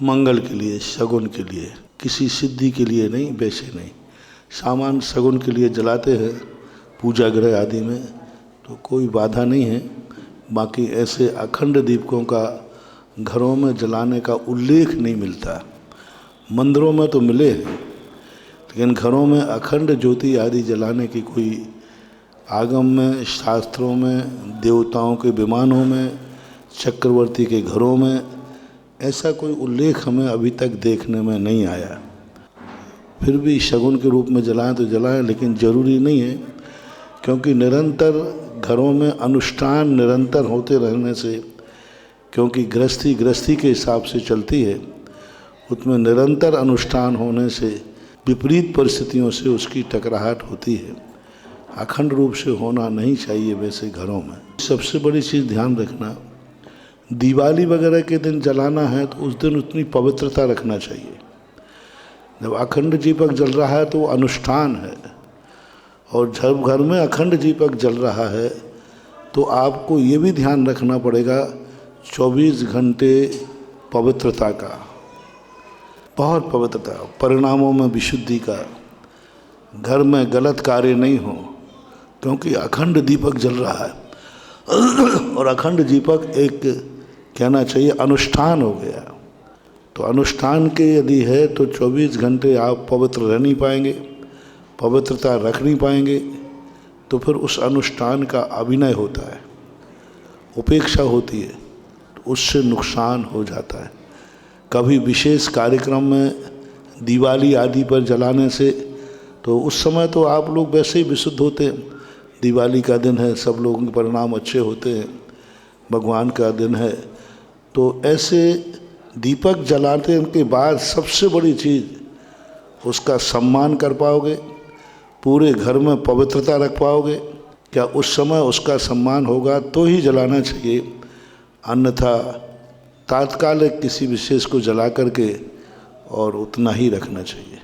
मंगल के लिए, शगुन के लिए, किसी सिद्धि के लिए नहीं, वैसे नहीं। सामान शगुन के लिए जलाते हैं पूजा गृह आदि में, तो कोई बाधा नहीं है। बाकी ऐसे अखंड दीपकों का घरों में जलाने का उल्लेख नहीं मिलता। मंदिरों में तो मिले हैं, लेकिन घरों में अखंड ज्योति आदि जलाने की कोई आगम में, शास्त्रों में, देवताओं के विमानों में, चक्रवर्ती के घरों में ऐसा कोई उल्लेख हमें अभी तक देखने में नहीं आया। फिर भी शगुन के रूप में जलाएं तो जलाएं, लेकिन ज़रूरी नहीं है, क्योंकि निरंतर घरों में अनुष्ठान निरंतर होते रहने से, क्योंकि गृहस्थी के हिसाब से चलती है, उसमें निरंतर अनुष्ठान होने से विपरीत परिस्थितियों से उसकी टकराहट होती है। अखंड रूप से होना नहीं चाहिए वैसे घरों में। सबसे बड़ी चीज़ ध्यान रखना, दिवाली वगैरह के दिन जलाना है तो उस दिन उतनी पवित्रता रखना चाहिए। जब अखंड दीपक जल रहा है तो अनुष्ठान है, और जब घर में अखंड दीपक जल रहा है तो आपको ये भी ध्यान रखना पड़ेगा 24 घंटे पवित्रता का, बहुत पवित्रता, परिणामों में विशुद्धि का, घर में गलत कार्य नहीं हो, क्योंकि अखंड दीपक जल रहा है। और अखंड दीपक एक कहना चाहिए अनुष्ठान हो गया। तो अनुष्ठान के यदि है तो 24 घंटे आप पवित्र रह नहीं पाएंगे, पवित्रता रख नहीं पाएंगे, तो फिर उस अनुष्ठान का अभिनय होता है, उपेक्षा होती है, तो उससे नुकसान हो जाता है। कभी विशेष कार्यक्रम में दिवाली आदि पर जलाने से, तो उस समय तो आप लोग वैसे ही विशुद्ध होते हैं, दिवाली का दिन है, सब लोगों के परिणाम अच्छे होते हैं, भगवान का दिन है। तो ऐसे दीपक जलाने के बाद सबसे बड़ी चीज़ उसका सम्मान कर पाओगे, पूरे घर में पवित्रता रख पाओगे क्या? उस समय उसका सम्मान होगा तो ही जलाना चाहिए, अन्यथा तात्कालिक किसी विशेष को जला करके और उतना ही रखना चाहिए।